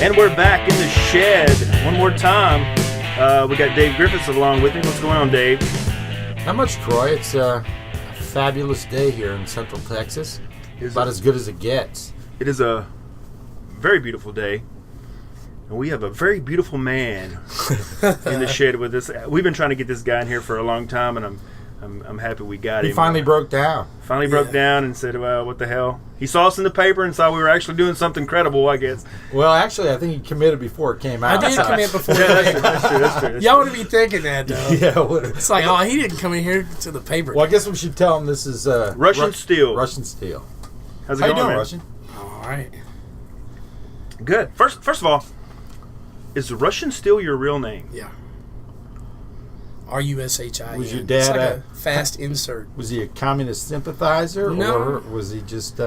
And we're back in the shed one more time. We got Dave Griffiths along with me. What's going on, Dave? Not much, Troy. It's a fabulous day here in Central Texas. About as good as it gets. It is a very beautiful day. And we have a very beautiful man in the shed with us. We've been trying to get this guy in here for a long time, and I'm happy we got him. He finally broke down. Broke down and said, well, what the hell? He saw us in the paper and saw we were actually doing something credible, I guess. Well, actually, I think he committed before it came out. I did commit before. That's true. Y'all would be thinking that, though. Yeah. It's like, oh, he didn't come in here to the paper. Well, I guess we should tell him this is Rushin Steele. Rushin Steele. How's it How going, you doing, man? Rushin? All right. Good. First of all, is Rushin Steele your real name? Yeah. R-U-S-H-I-N. Was your It's dad like a fast insert. Was he a communist sympathizer? No. Or was he just...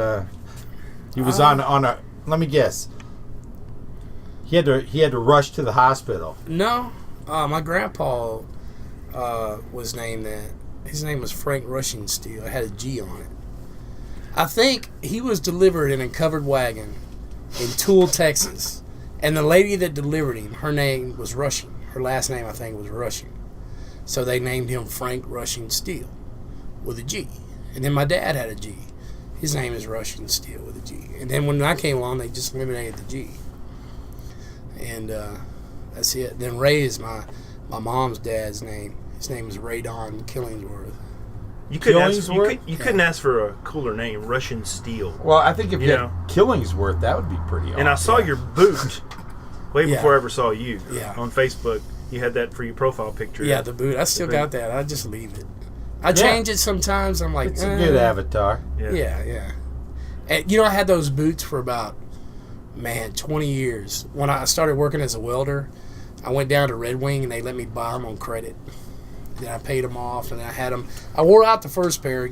he was on a... Let me guess. He had to rush to the hospital. No. My grandpa was named that. His name was Frank Rushin Steele. It had a G on it. I think he was delivered in a covered wagon in Toole, Texas. And the lady that delivered him, her name was Rushin. Her last name, I think, was Rushin. So they named him Frank Rushin Steele with a G. And then my dad had a G. His name is Rushin Steele with a G. And then when I came along, they just eliminated the G. And that's it. Then Ray is my mom's dad's name. His name is Ray Don Killingsworth. You couldn't ask for a cooler name, Rushin Steele. Well, I think if you had Killingsworth, that would be pretty awesome. And I saw your boot way before I ever saw you on Facebook. You had that for your profile picture. Yeah, the boot. I still got that. I just leave it. I change it sometimes. I'm like, it's a good avatar. Yeah. And, I had those boots for about, 20 years. When I started working as a welder, I went down to Red Wing, and they let me buy them on credit. Then I paid them off, and I had them. I wore out the first pair,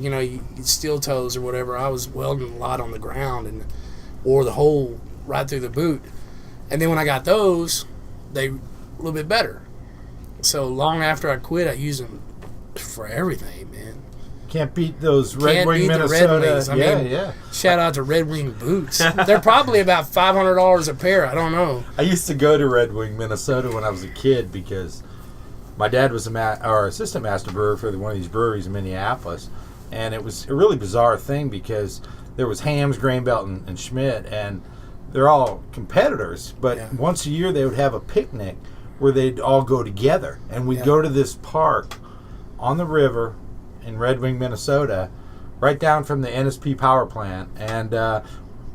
steel toes or whatever. I was welding a lot on the ground and wore the hole right through the boot. And then when I got those, they were a little bit better. So long after I quit, I used them for everything, man. Can't beat those Red Wing Minnesota. The Red Wings. Shout out to Red Wing boots. They're probably about $500 a pair. I don't know. I used to go to Red Wing, Minnesota when I was a kid because my dad was assistant master brewer for one of these breweries in Minneapolis, and it was a really bizarre thing because there was Hams, Grain Belt, and Schmidt, and they're all competitors. But once a year they would have a picnic where they'd all go together, and we'd go to this park on the river in Red Wing, Minnesota, right down from the NSP power plant, and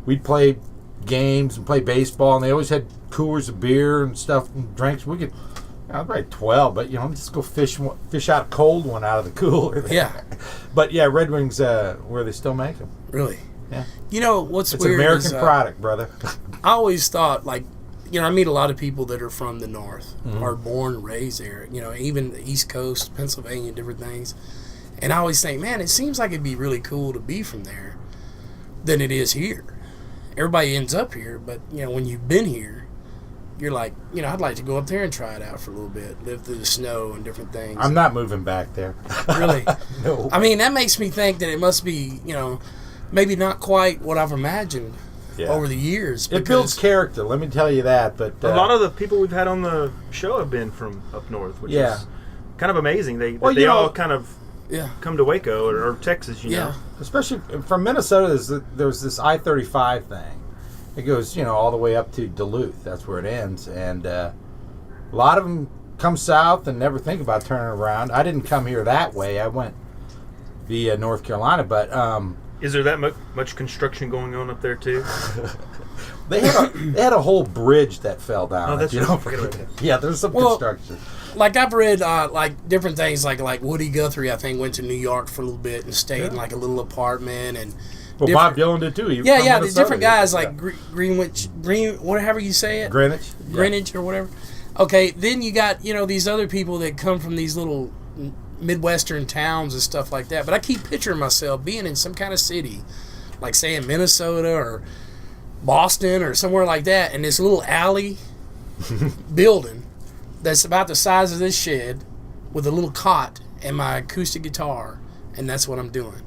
we'd play games and play baseball, and they always had coolers of beer and stuff and drinks. I was probably 12, but just go fish out a cold one out of the cooler. Yeah. But Red Wing's where they still make them. Really? Yeah. What's it's weird? It's an American product, brother. I always thought, I meet a lot of people that are from the North, are born and raised there, even the East Coast, Pennsylvania, different things. And I always think, man, it seems like it'd be really cool to be from there than it is here. Everybody ends up here, but, when you've been here, you're like, I'd like to go up there and try it out for a little bit, live through the snow and different things. I'm not moving back there. Really? No. I mean, that makes me think that it must be, maybe not quite what I've imagined over the years. It builds character, let me tell you that. But a lot of the people we've had on the show have been from up north, which is kind of amazing. They all kind of come to Waco or Texas, you know. Especially from Minnesota, there's this I-35 thing. It goes, all the way up to Duluth. That's where it ends. And a lot of them come south and never think about turning around. I didn't come here that way. I went via North Carolina, but... is there that much construction going on up there, too? They had a whole bridge that fell down. Oh, that's Yeah, there's some construction. I've read different things like Woody Guthrie, I think, went to New York for a little bit and stayed in a little apartment. And Bob Dylan did too. The different guys Greenwich, whatever you say it. Greenwich or whatever. Okay, then you got these other people that come from these little Midwestern towns and stuff like that. But I keep picturing myself being in some kind of city, like say in Minnesota or Boston or somewhere like that, and this little alley building that's about the size of this shed with a little cot and my acoustic guitar, and that's what I'm doing.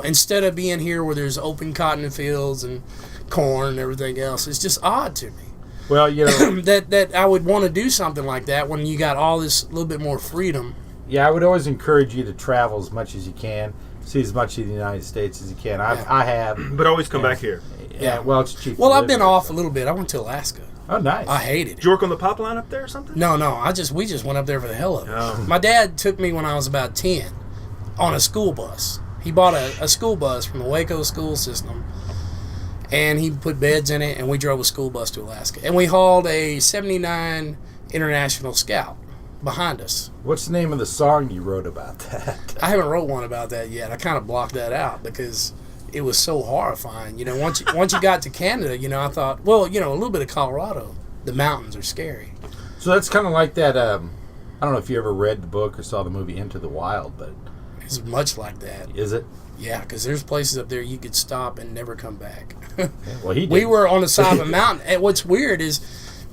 Instead of being here where there's open cotton fields and corn and everything else, it's just odd to me. Well, you know, that I would want to do something like that when you got all this little bit more freedom. yeah, I would always encourage you to travel as much as you can, see as much of the United States as you can. I have, But always come back here. yeah. Well, it's cheap. Well, to I've live been here, off so. a little bit. I went to Alaska. Oh, nice. I hated it. Did you work on the pipeline up there or something? No, we just went up there for the hell of it. Oh. My dad took me when I was about 10 on a school bus. He bought a school bus from the Waco school system, and he put beds in it, and we drove a school bus to Alaska. And we hauled a 79 International Scout behind us. What's the name of the song you wrote about that? I haven't wrote one about that yet. I kind of blocked that out because it was so horrifying. You know, once you got to Canada, you know, I thought, well, you know, a little bit of Colorado. The mountains are scary. So that's kind of like that. I don't know if you ever read the book or saw the movie Into the Wild, but It's much like that. is it? Yeah, because there's places up there you could stop and never come back. Yeah, well, he did. We were on the side of a mountain. And what's weird is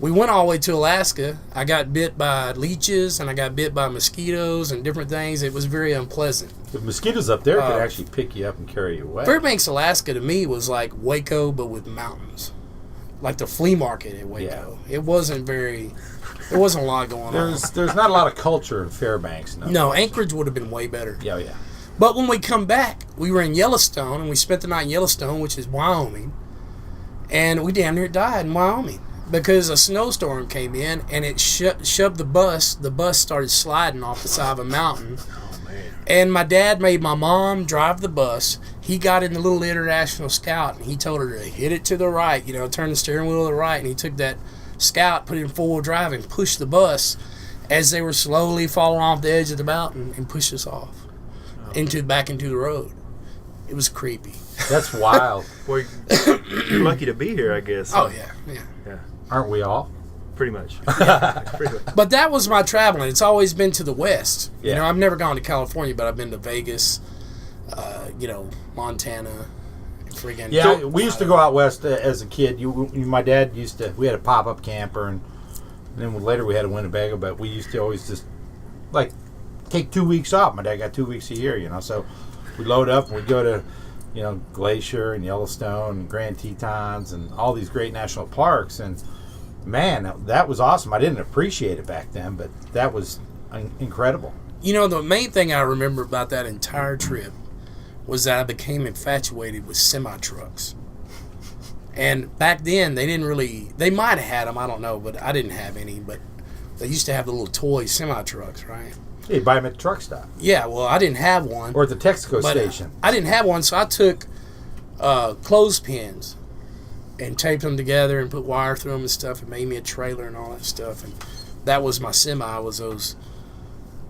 we went all the way to Alaska. I got bit by leeches and I got bit by mosquitoes and different things. It was very unpleasant. The mosquitoes up there could actually pick you up and carry you away. Fairbanks, Alaska, to me, was like Waco, but with mountains. Like the flea market at Waco. Yeah. It wasn't very... There wasn't a lot going on. There's not a lot of culture in Fairbanks. No, Anchorage would have been way better. Yeah, yeah. But when we come back, we were in Yellowstone, and we spent the night in Yellowstone, which is Wyoming. And we damn near died in Wyoming because a snowstorm came in, and it shoved the bus. The bus started sliding off the side of a mountain. Oh, man. And my dad made my mom drive the bus. He got in the little International Scout, and he told her to hit it to the right, you know, turn the steering wheel to the right. And he took that Scout, put it in four-wheel drive, and pushed the bus as they were slowly falling off the edge of the mountain and pushed us off back into the road. It was creepy. That's wild. Boy, you're lucky to be here, I guess. Oh, yeah. Yeah, Aren't we all? pretty much. Yeah, pretty much. But that was my traveling. It's always been to the west. Yeah. You know, I've never gone to California, but I've been to Vegas, you know, Montana, friggin' Yeah, we used to go out west as a kid. My dad used to. We had a pop-up camper, and then later we had a Winnebago. But we used to always just like take 2 weeks off. My dad got 2 weeks a year, you know. So we load up and we go to, you know, Glacier and Yellowstone and Grand Tetons and all these great national parks. And man, that was awesome. I didn't appreciate it back then, but that was incredible. You know, the main thing I remember about that entire trip was that I became infatuated with semi-trucks. And back then, they might have had them, I don't know, but I didn't have any. But they used to have the little toy semi-trucks, right? Yeah, you buy them at the truck stop Yeah, well, I didn't have one. or at the Texaco But station. I didn't have one, so I took clothespins and taped them together and put wire through them and stuff and made me a trailer and all that stuff. And that was my semi, was those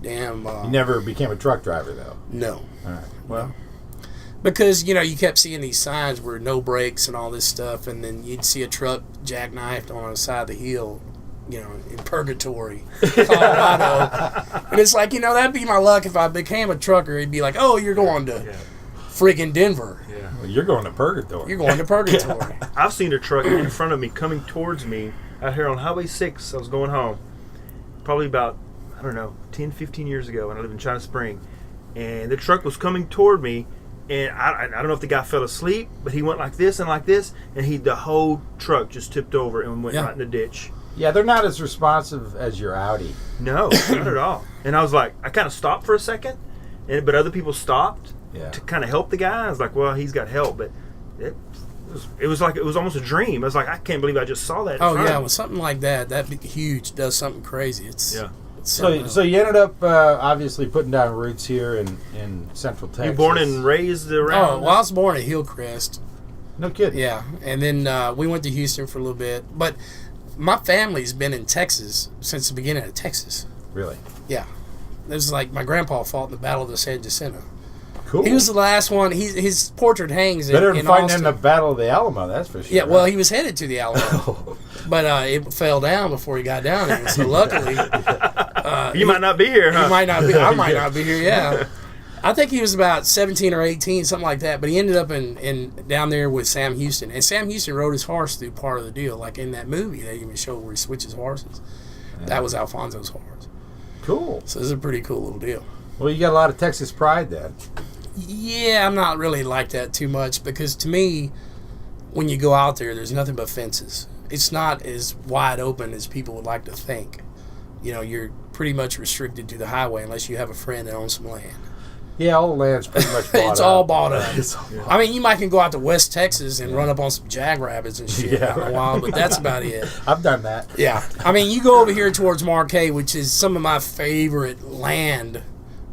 damn... You never became a truck driver, though. No. All right. Well, Because, you know, you kept seeing these signs where no brakes and all this stuff, and then you'd see a truck jackknifed on the side of the hill, you know, in Purgatory, Colorado. And it's like, you know, that'd be my luck if I became a trucker. It'd be like, oh, you're going to friggin' Denver. Yeah. well, you're going to Purgatory. You're going to Purgatory. I've seen a truck in front of me coming towards me out here on Highway 6. I was going home probably about, I don't know, 10, 15 years ago when I lived in China Spring. And the truck was coming toward me. And I don't know if the guy fell asleep, but he went like this, and the whole truck just tipped over and went right in the ditch. Yeah, they're not as responsive as your Audi. No, not at all. And I was like, I kind of stopped for a second, but other people stopped to kind of help the guy. I was like, well, he's got help, but it was like it was almost a dream. I was like, I can't believe I just saw that. Oh, yeah, with something like that big, huge, does something crazy. It's So you ended up obviously putting down roots here in Central Texas. You born and raised around? Oh, well, I was born at Hillcrest. No kidding. Yeah, and then we went to Houston for a little bit. But my family's been in Texas since the beginning of Texas. Really? Yeah. It was like my grandpa fought in the Battle of the San Jacinto. Cool. He was the last one. His portrait hangs better in than fighting Austin. in the Battle of the Alamo, that's for sure. Yeah, well, he was headed to the Alamo. But it fell down before he got down there. So luckily... you might not be here, huh? He might not be. I might not be here, yeah. I think he was about 17 or 18, something like that. But he ended up in down there with Sam Houston. And Sam Houston rode his horse through part of the deal. Like in that movie they even showed where he switches horses. Yeah. That was Alfonso's horse. Cool. So this is a pretty cool little deal. Well, you got a lot of Texas pride then. Yeah, I'm not really like that too much because to me, when you go out there, there's nothing but fences. it's not as wide open as people would like to think. You know, you're pretty much restricted to the highway unless you have a friend that owns some land. Yeah, all the land's pretty much bought It's up. all bought up. Yeah. I mean, you might can go out to West Texas and run up on some jackrabbits and shit out in the wild, but that's about it. I've done that. Yeah. I mean, you go over here towards Marquay, which is some of my favorite land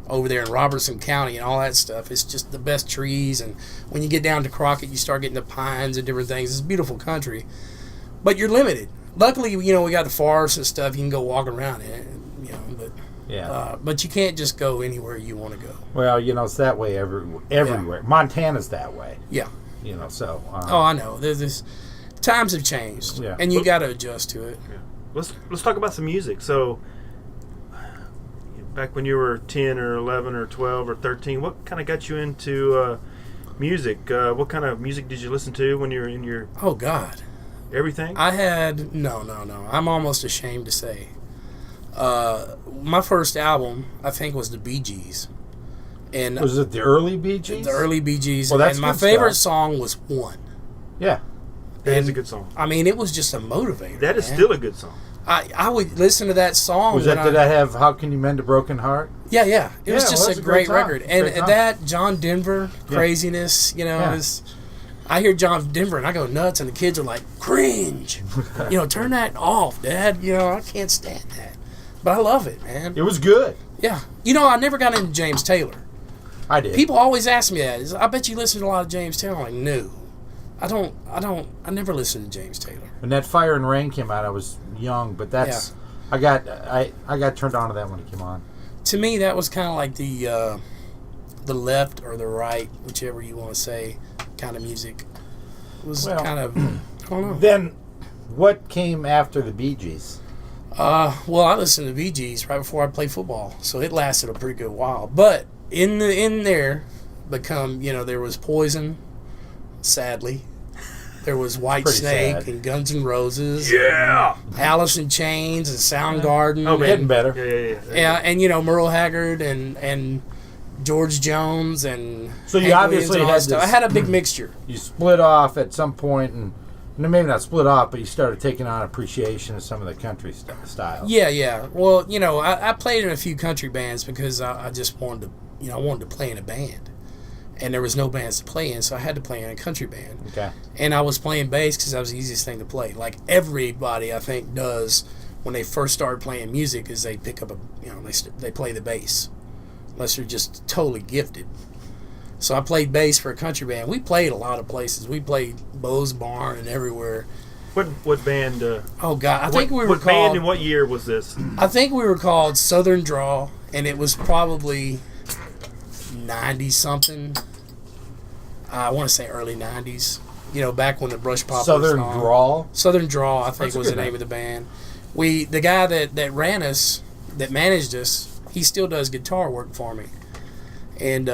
over there in Robertson County and all that stuff. It's just the best trees, and when you get down to Crockett, you start getting the pines and different things. It's a beautiful country, but you're limited. Luckily, you know, we got the forests and stuff. You can go walk around in it, you know, but... Yeah. But you can't just go anywhere you want to go. Well, you know, it's that way everywhere. Yeah. Montana's that way. Yeah. You know, so. Oh, I know. There's times have changed, Yeah. and you got to adjust to it. Yeah. Let's talk about some music. So, back when you were 10 or 11 or 12 or 13, what kind of got you into music? What kind of music did you listen to when you were in your Oh God, everything? I had no. I'm almost ashamed to say. My first album, I think, was the Bee Gees, and Was it the early Bee Gees? the early Bee Gees. Well, that's and my good favorite stuff. song was One. Yeah. That is and- a good song. I mean, it was just a motivator. That is man. still a good song. I would listen to that song. Was when that, did I have How Can You Mend a Broken Heart? Yeah. It was Yeah, just well, that's a a great great song. record, and Great song. that John Denver craziness, you know, Yeah. is. I hear John Denver and I go nuts, and the kids are like, cringe. You know, turn that off, Dad. You know, I can't stand that. But I love it, man. It was good. Yeah. You know, I never got into James Taylor. I did. People always ask me that. I bet you listen to a lot of James Taylor. I'm like, no. I never listened to James Taylor. When that Fire and Rain came out, I was young, but that's I got turned on to that when it came on. To me, that was kind of like the left or the right, whichever you want to say, kind of music. It was Well, kind of, I don't know. Then, what came after the Bee Gees? Well, I listened to Bee Gees right before I played football, so it lasted a pretty good while. But in there, there was Poison, sadly. There was White Pretty Snake sad. and Guns N' Roses. Yeah. And Alice in Chains and Soundgarden. Oh, man. Getting better. Yeah. Yeah, and Merle Haggard and George Jones and So you Hank obviously Williams and all that had stuff. this- I had a big mixture. You split off at some point, and maybe not split off, but you started taking on appreciation of some of the country style. Yeah. Well, I played in a few country bands because I just wanted to, I wanted to play in a band. And there was no bands to play in, so I had to play in a country band. Okay. And I was playing bass because that was the easiest thing to play. Like everybody, I think, does when they first start playing music is they pick up they play the bass. Unless they're just totally gifted. So I played bass for a country band. We played a lot of places. We played Bo's Barn and everywhere. What band? Oh God, I think we were what band called. and what year was this? I think we were called Southern Draw, and it was probably 90 something. I want to say early 90s. Back when the Brush Poppers. Southern song. Drawl. Southern Draw, I think That's a was the good name name. of the band. The guy that ran us, that managed us, he still does guitar work for me. And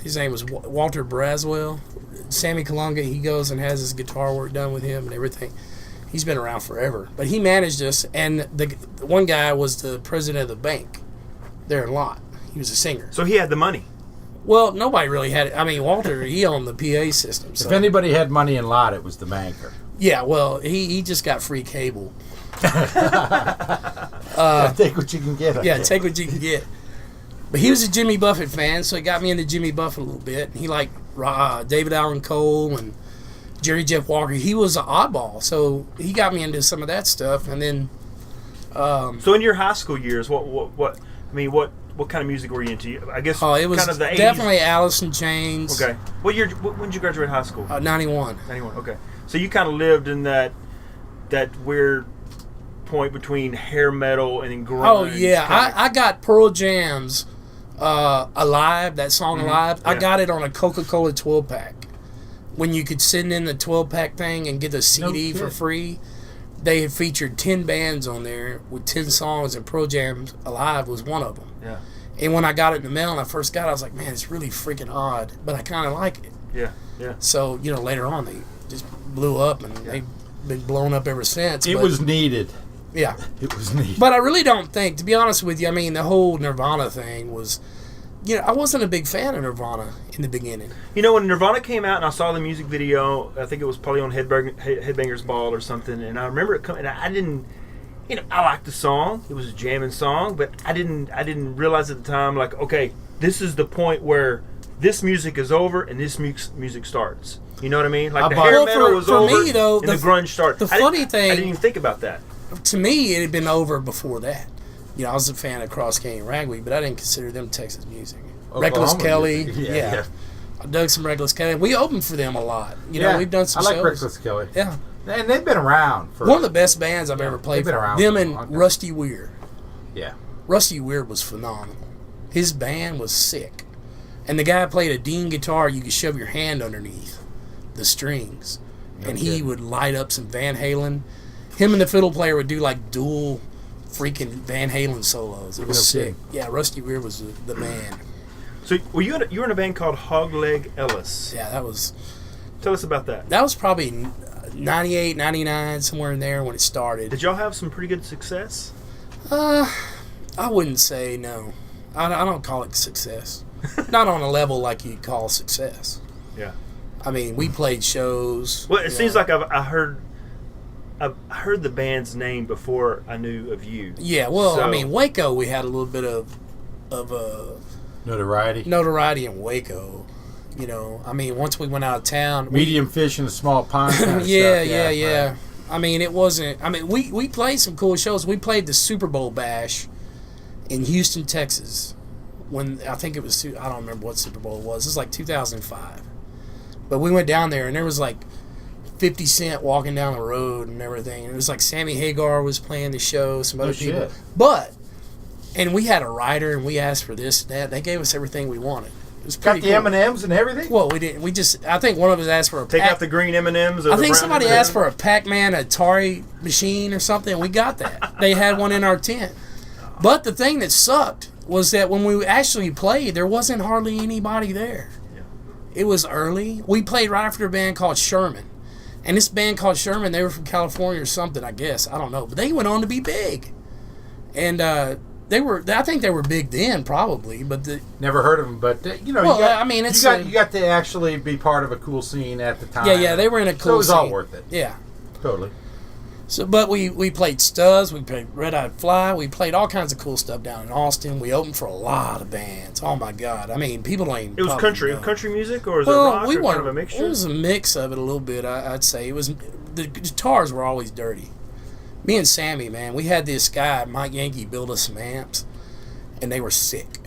his name was Walter Braswell. Sammy Kalunga, he goes and has his guitar work done with him and everything. He's been around forever. But he managed us, and the one guy was the president of the bank there in Lott. He was a singer. So he had the money. Well, nobody really had it. I mean, Walter, he owned the PA system. So. If anybody had money in lot, it was the banker. Yeah, well, he just got free cable. Take what you can get. I Yeah, guess. take what you can get. But he was a Jimmy Buffett fan, so he got me into Jimmy Buffett a little bit. He liked David Allan Cole and Jerry Jeff Walker. He was an oddball, so he got me into some of that stuff. And then, So in your high school years, what kind of music were you into? I guess it was kind of the 80s. definitely Alice in Chains. Okay. What year? When did you graduate high school? 91. 91. Okay. So you kind of lived in that weird point between hair metal and grunge. Oh, yeah. kinda. I got Pearl Jam's Alive, that song Alive. I Yeah. got it on a Coca-Cola 12-pack. When you could send in the 12-pack thing and get a CD for kidding. free, they had featured 10 bands on there with 10 songs, and Pearl Jam's Alive was one of them. Yeah. And when I got it in the mail and I first got it, I was like, man, it's really freaking odd, but I kind of like it. Yeah. So, later on, they just blew up, and they've been blown up ever since. It but- was needed. Yeah. It was needed. But I really don't think, to be honest with you, I mean, the whole Nirvana thing was I wasn't a big fan of Nirvana in the beginning. You know, when Nirvana came out and I saw the music video, I think it was probably on Headbangers Ball or something, and I remember it coming. I didn't, I liked the song. It was a jamming song, but I didn't realize at the time, like, okay, this is the point where this music is over and this music starts. You know what I mean? Like the hair metal was over me, though, and the grunge started. The funny thing, I didn't even think about that. To me, it had been over before that. I was a fan of Cross Canyon Ragweed, but I didn't consider them Texas music. Reckless Kelly, yeah. I dug some Reckless Kelly. We opened for them a lot. We've done some shows. I like Reckless Kelly. Yeah. And they've been around for... One of the best bands I've ever played for. Them and Rusty Weir. Yeah. Rusty Weir was phenomenal. His band was sick. And the guy played a Dean guitar you could shove your hand underneath the strings. And he would light up some Van Halen. Him and the fiddle player would do like dual freaking Van Halen solos. It was sick. Yeah, Rusty Weir was the man. So you were in a band called Hogleg Ellis. Yeah, that was... Tell us about that. That was probably 98, 99, somewhere in there when it started. Did y'all have some pretty good success? I wouldn't say no. I don't call it success. Not on a level like you'd call success. Yeah. I mean, we played shows. Well, it seems like I heard the band's name before I knew of you. Yeah, well, I mean, Waco, we had a little bit of notoriety in Waco. I mean, once we went out of town, medium fish in a small pond. Kind of yeah. Right. I mean, it wasn't. I mean, we played some cool shows. We played the Super Bowl Bash in Houston, Texas. When I think it was, I don't remember what Super Bowl it was. It was like 2005. But we went down there and there was like 50 Cent walking down the road and everything. And it was like Sammy Hagar was playing the show, some other people. Shit. And we had a writer and we asked for this and that. They gave us everything we wanted. It was pretty cool. Got the M&Ms and everything? Well, we didn't. I think one of us asked for a Take out the green M&Ms. I think somebody asked for a Pac-Man Atari machine or something, and we got that. They had one in our tent. But the thing that sucked was that when we actually played, there wasn't hardly anybody there. Yeah. It was early. We played right after a band called Sherman. And this band called Sherman, they were from California or something, I guess. I don't know. But they went on to be big. And I think they were big then, probably. But never heard of them. But, you got to actually be part of a cool scene at the time. Yeah, they were in a cool scene. So it was all worth it. Yeah. Totally. So, but we played Studs, we played Red Eyed Fly, we played all kinds of cool stuff down in Austin. We opened for a lot of bands. Oh my God! I mean, people don't even. It was country music, or was it rock, or kind of a mixture? It was a mix of it a little bit. I'd say it was. The guitars were always dirty. Me and Sammy, man, we had this guy Mike Yankee build us some amps, and they were sick.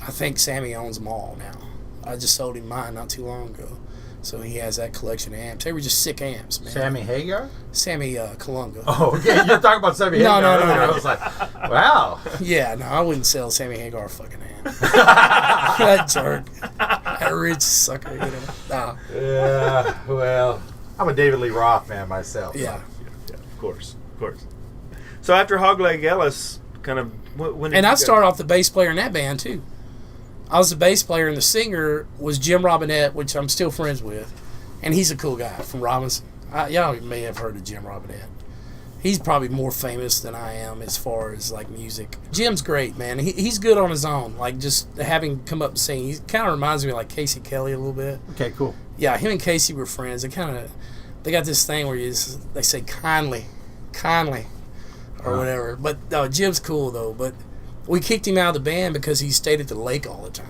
I think Sammy owns them all now. I just sold him mine not too long ago. So he has that collection of amps. They were just sick amps, man. Sammy Hagar? Sammy Kalunga. Oh, okay. You're talking about Sammy Hagar. No. I was like, wow. Yeah, no, I wouldn't sell Sammy Hagar a fucking amp. That jerk. That rich sucker, Nah. Yeah, well, I'm a David Lee Roth fan myself. Yeah. Yeah, of course. So after Hogleg Ellis, kind of, when did and I started off the bass player in that band, too. I was the bass player, and the singer was Jim Robinette, which I'm still friends with. And he's a cool guy from Robinson. Y'all may have heard of Jim Robinette. He's probably more famous than I am as far as, like, music. Jim's great, man. He's good on his own. Like, just having him come up and sing. He kind of reminds me of, like, Casey Kelly a little bit. Okay, cool. Yeah, him and Casey were friends. They got this thing where they say kindly, or whatever. But Jim's cool, though. But we kicked him out of the band because he stayed at the lake all the time.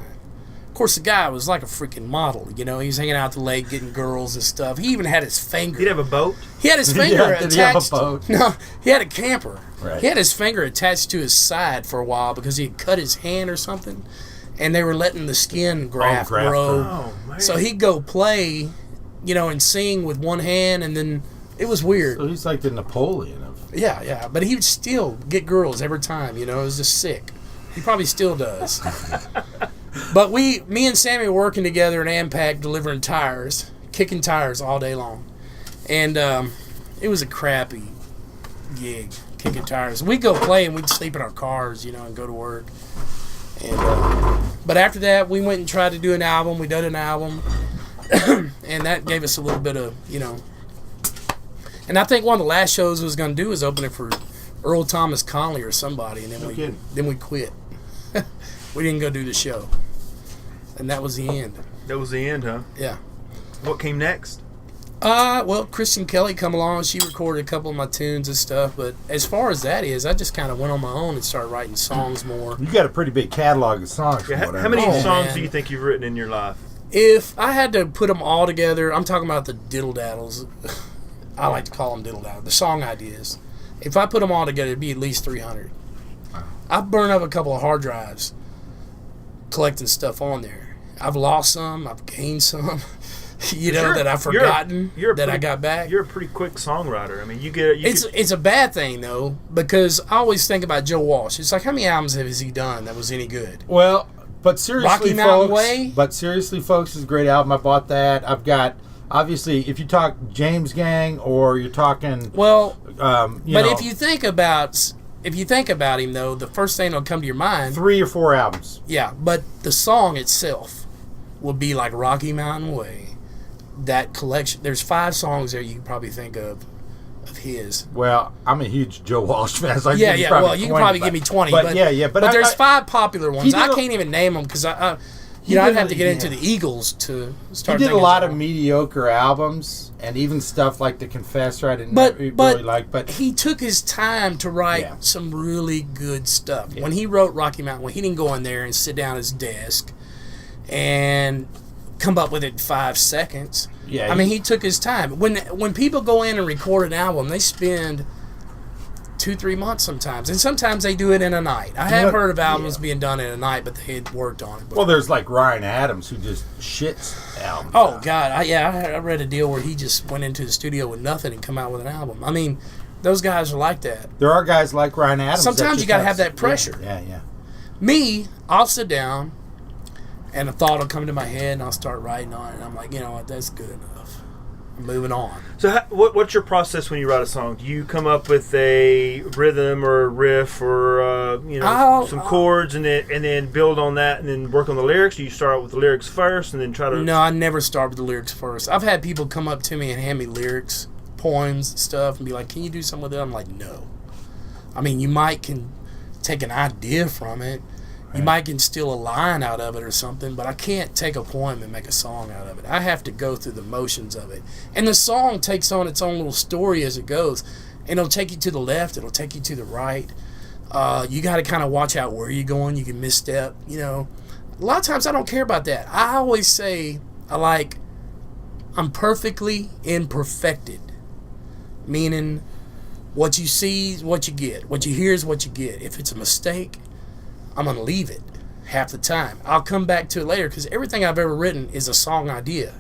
Of course, the guy was like a freaking model, He was hanging out at the lake getting girls and stuff. He even had his finger. He'd have a boat? He had his finger attached. Did he have a boat? No, he had a camper. Right. He had his finger attached to his side for a while because he had cut his hand or something. And they were letting the skin graft grow. Oh, man. So he'd go play, and sing with one hand, and then it was weird. So he's like the Napoleon of... Yeah. But he would still get girls every time, It was just sick. He probably still does. But me and Sammy were working together in Ampac delivering tires, kicking tires all day long. And it was a crappy gig, kicking tires. We'd go play and we'd sleep in our cars, and go to work. And but after that, we went and tried to do an album. We did an album. And that gave us a little bit of, And I think one of the last shows we was going to do was open it for Earl Thomas Conley or somebody. And then we quit. We didn't go do the show. and that was the end. That was the end, huh? Yeah. What came next? Well, Kristen Kelly come along. She recorded a couple of my tunes and stuff. But as far as that is, I just kind of went on my own and started writing songs more. You got a pretty big catalog of songs. Yeah, from what I how many know. songs man. do you think you've written in your life? If I had to put them all together, I'm talking about the diddle daddles. I like to call them diddle daddles. The song ideas. If I put them all together, it'd be at least 300. I've burned up a couple of hard drives collecting stuff on there. I've lost some. I've gained some. That I've forgotten I got back. You're a pretty quick songwriter. I mean, It's a bad thing though, because I always think about Joe Walsh. It's like, how many albums has he done that was any good? Well, but seriously, Rocky Mountain folks. Way? But seriously, folks, is a great album. I bought that. I've got obviously, if you talk James Gang or you're talking, Well, but if you think about him though, the first thing that'll come to your mind, 3 or 4 albums. yeah, but the song itself will be like Rocky Mountain Way. That collection, there's 5 songs there you can probably think of his. Well, I'm a huge Joe Walsh fan. So Well, you can probably give me 20. But there's 5 popular ones. I can't even name them because I'd have to get into the Eagles to start. He did a lot of mediocre albums and even stuff like The Confessor I didn't really like. But he took his time to write some really good stuff. Yeah. When he wrote Rocky Mountain, he didn't go in there and sit down at his desk and come up with it in 5 seconds. Yeah, I mean, he took his time. When people go in and record an album, they spend 2-3 months sometimes, and sometimes they do it in a night. I have heard of albums being done in a night, but they had worked on it before. Well, there's like Ryan Adams who just shits albums. Oh God, I read a deal where he just went into the studio with nothing and come out with an album. I mean, those guys are like that. There are guys like Ryan Adams. Sometimes you got to have that pressure. Yeah. Me, I'll sit down, and a thought will come to my head, and I'll start writing on it. And I'm like, you know what, that's good enough. I'm moving on. So, what's your process when you write a song? Do you come up with a rhythm or a riff or some chords, and then build on that, and then work on the lyrics? Do you start out with the lyrics first, and then try to? No, I never start with the lyrics first. I've had people come up to me and hand me lyrics, poems, stuff, and be like, "Can you do something with it?" I'm like, "No." I mean, you can take an idea from it. You might can steal a line out of it or something, but I can't take a poem and make a song out of it. I have to go through the motions of it. And the song takes on its own little story as it goes. And it'll take you to the left. It'll take you to the right. You got to kind of watch out where you're going. You can misstep, A lot of times I don't care about that. I always say I'm perfectly imperfected. Meaning what you see is what you get. What you hear is what you get. If it's a mistake, I'm going to leave it half the time. I'll come back to it later because everything I've ever written is a song idea.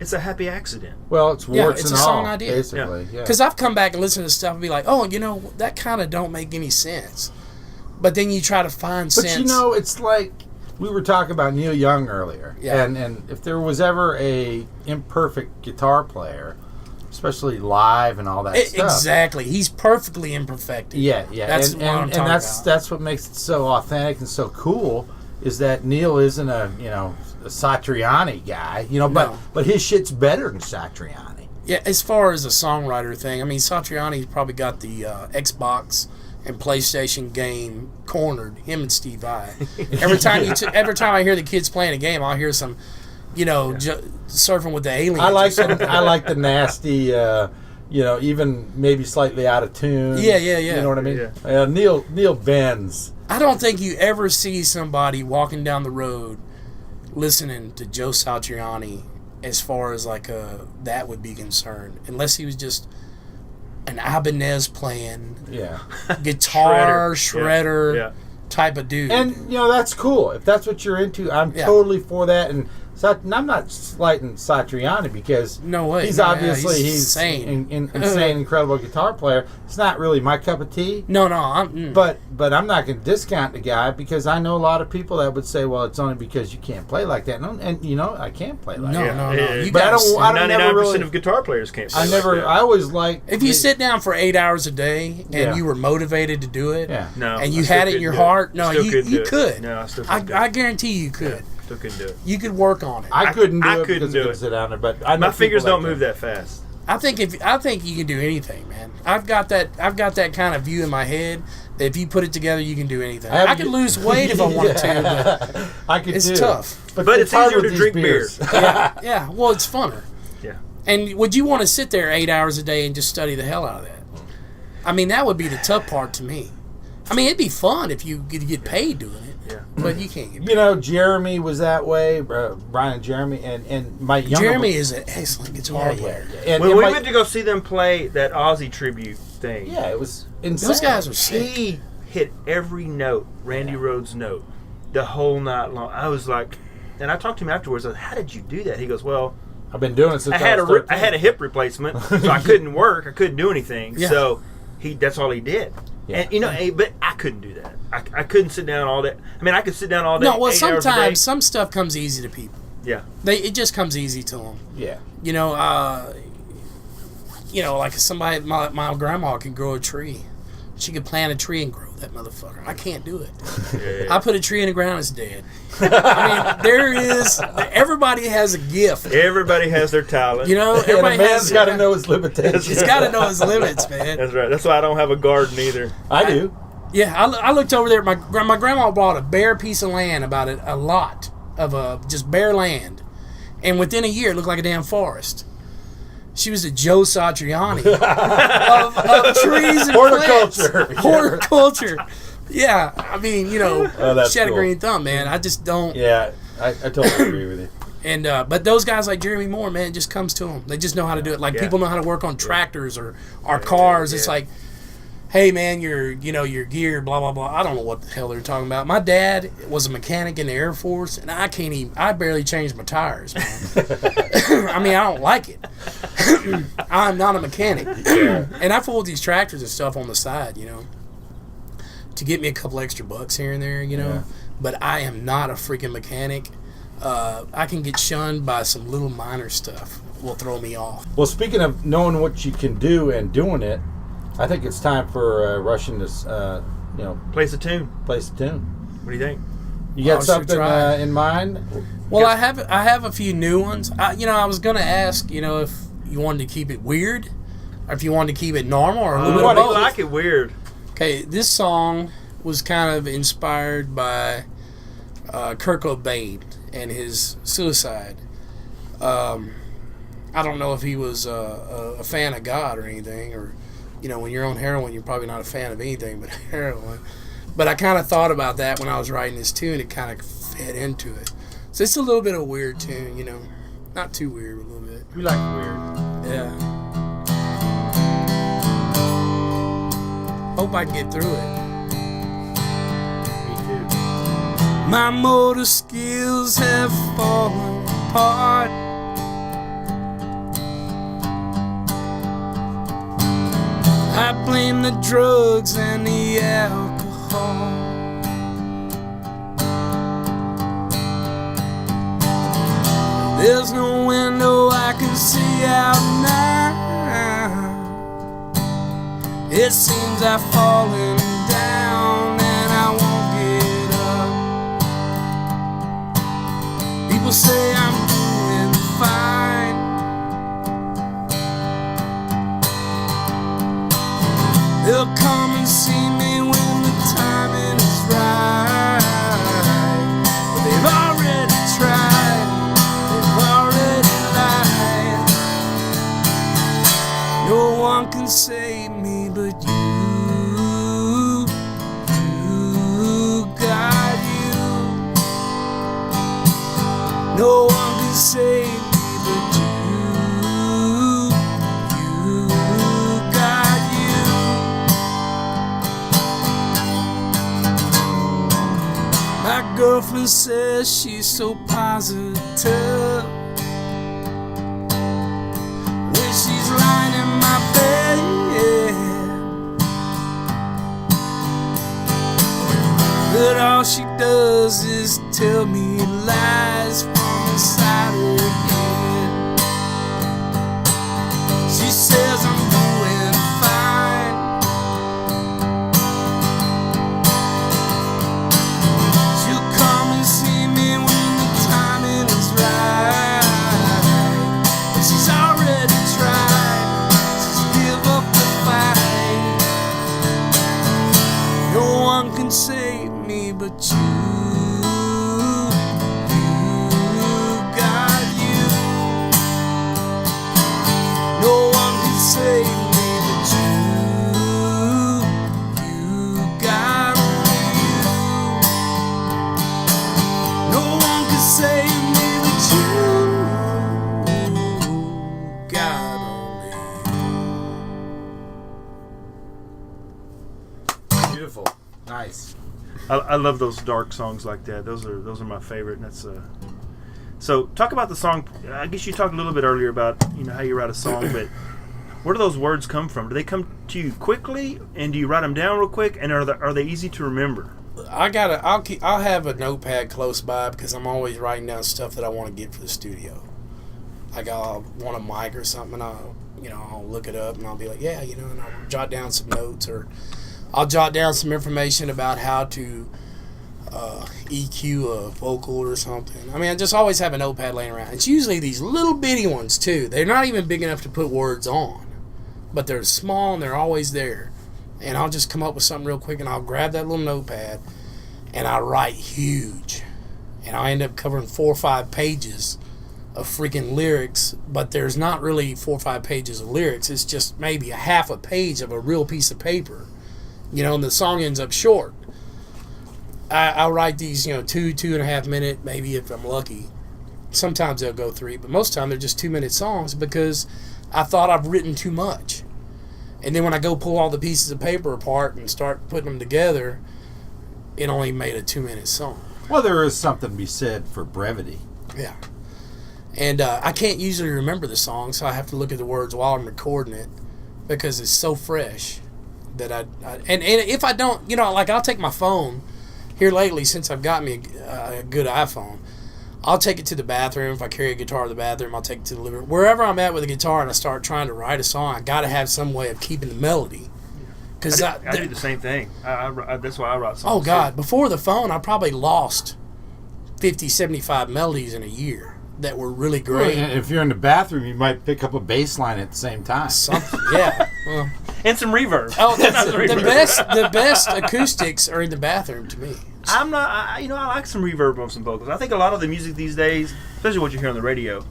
It's a happy accident. Well, it's warts it's and a song all, idea. basically. Because I've come back and listened to stuff and be like, that kind of don't make any sense. But then you try to find sense. But it's like we were talking about Neil Young earlier. Yeah. And if there was ever a imperfect guitar player, especially live and all that stuff. Exactly. He's perfectly imperfected. Yeah. That's what I'm talking about. That's what makes it so authentic and so cool is that Neil isn't a Satriani guy, but his shit's better than Satriani. Yeah, as far as a songwriter thing, I mean, Satriani's probably got the Xbox and PlayStation game cornered, him and Steve Vai. Every time I hear the kids playing a game, I'll hear some surfing with the aliens. I like the nasty, even maybe slightly out of tune. Yeah. You know what I mean? Yeah. Neil bends. I don't think you ever see somebody walking down the road listening to Joe Satriani as far as that would be concerned, unless he was just an Ibanez playing guitar shredder type of dude. And that's cool. If that's what you're into, I'm totally for that. And I'm not slighting Satriani because he's obviously he's insane, incredible guitar player. It's not really my cup of tea. No, but I'm not going to discount the guy because I know a lot of people that would say, well, it's only because you can't play like that. And I can't play like that. No. But I don't 99% of guitar players can't play like that. I always like if you sit down for 8 hours a day and you were motivated to do it, and you had it in your heart, you could. No, I guarantee you could. Yeah. Still couldn't do it. You could work on it. I couldn't do it couldn't because do I couldn't it. sit down there, but my fingers don't move that fast. I think you can do anything, man. I've got that kind of view in my head that if you put it together, you can do anything. I could lose weight if I wanted to, but I could it's too. tough. But it's hard easier with to drink these beers. Yeah. Well, it's funner. Yeah. And would you want to sit there 8 hours a day and just study the hell out of that? I mean, that would be the tough part to me. I mean, it'd be fun if you could get paid doing it. Yeah. But you can't get paid. You know, Jeremy was that way. Brian and Jeremy, and my younger Jeremy is an excellent guitar player. And When we my- went to go see them play that Aussie tribute thing, yeah, it was insane. Those guys are sick. he hit every note, Randy Rhoads' note, the whole night long. I was like, and I talked to him afterwards. I was, how did you do that? He goes, well, I've been doing it since I had was 13. I had a hip replacement, so I couldn't work. I couldn't do anything. Yeah. So that's all he did. Yeah. And you know, but I couldn't do that. I couldn't sit down all day. I mean, I could sit down all day. No, well, 8 hours a day. sometimes some stuff comes easy to people. Yeah. It just comes easy to them. Yeah. You know, like somebody, my grandma could grow a tree. She could plant a tree and grow that motherfucker. I can't do it. Yeah. I put a tree in the ground, it's dead. I mean, everybody has a gift. Everybody has their talent. You know, And a everybody man's has got to know his limitations. He's got to know his limits, man. That's right. That's why I don't have a garden either. I do. Yeah, I looked over there. My grandma bought a bare piece of land, about a lot of just bare land, and within a year, it looked like a damn forest. She was a Joe Satriani of trees and Horticulture. plants. Horticulture. Yeah, I mean, you know, that's she had cool. a green thumb, man. I just don't. Yeah, I totally agree with you. And but those guys like Jeremy Moore, man, it just comes to them. They just know how to do it. Like Yeah. people know how to work on tractors or cars. It's Yeah. like, hey man, your gear, blah blah blah. I don't know what the hell they're talking about. My dad was a mechanic in the Air Force, and I barely changed my tires, man. I mean, I don't like it. I'm not a mechanic, and I fool with these tractors and stuff on the side, you know, to get me a couple extra bucks here and there, you know. Yeah. But I am not a freaking mechanic. I can get shunned by some little minor stuff. Will throw me off. Well, speaking of knowing what you can do and doing it, I think it's time for Rushin to, Plays a tune. place the tune. What do you think? You got I'll sure something try. in mind? Well, I have a few new ones. I was gonna ask, if you wanted to keep it weird, or if you wanted to keep it normal, or a little bit Why of do you both. like it weird? Okay, this song was kind of inspired by Kurt Cobain and his suicide. I don't know if he was a fan of God or anything, or when you're on heroin, you're probably not a fan of anything but heroin. But I kind of thought about that when I was writing this tune. It kind of fed into it. So it's a little bit of a weird tune, not too weird, but a little bit. We like weird. Yeah. Hope I can get through it. Me too. My motor skills have fallen apart. I blame the drugs and the alcohol. There's no window I can see out now. It seems I've fallen down and I won't get up. People say I'm doing fine. They'll come and see me when the timing is right. But they've already tried, they've already lied. No one can save me but you. God, you. No one can save me but you. God, you. My girlfriend says she's so positive when she's lying in my bed. But all she does is tell me lies from inside her head. She says I'm doing fine. She'll come and see me when the timing is right. But she's already tried, can save me but you. You got you. No one can save me but you. You got only you. No one can save me but you. God only you. Beautiful. Nice. I love those dark songs like that. Those are my favorite. And that's so talk about the song. I guess you talked a little bit earlier about how you write a song, but where do those words come from? Do they come to you quickly, and do you write them down real quick? And are they easy to remember? I'll have a notepad close by because I'm always writing down stuff that I want to get for the studio. Like I'll want a mic or something, and I'll look it up and I'll be like, yeah, and I'll jot down some notes, or I'll jot down some information about how to EQ a vocal or something. I mean, I just always have a notepad laying around. It's usually these little bitty ones too. They're not even big enough to put words on, but they're small and they're always there. And I'll just come up with something real quick, and I'll grab that little notepad and I write huge, and I end up covering 4 or 5 pages of freaking lyrics, but there's not really 4 or 5 pages of lyrics. It's just maybe a half a page of a real piece of paper, and the song ends up short. I'll write these, 2.5 minute, maybe if I'm lucky. Sometimes they'll go 3, but most of the time they're just 2-minute songs because I thought I've written too much. And then when I go pull all the pieces of paper apart and start putting them together, it only made a 2-minute song. Well, there is something to be said for brevity. Yeah. And I can't usually remember the song, so I have to look at the words while I'm recording it because it's so fresh that and if I don't, I'll take my phone here lately since I've got me a good iPhone. I'll take it to the bathroom. If I carry a guitar to the bathroom, I'll take it to the living room. Wherever I'm at with a guitar and I start trying to write a song, I got to have some way of keeping the melody. Because I do the same thing. That's why I write songs. Oh, God. Before the phone, I probably lost 50, 75 melodies in a year that were really great. Well, if you're in the bathroom, you might pick up a bass line at the same time. Something, yeah. Well, and some reverb. Oh, the best acoustics are in the bathroom to me. I'm not. I like some reverb on some vocals. I think a lot of the music these days, especially what you hear on the radio,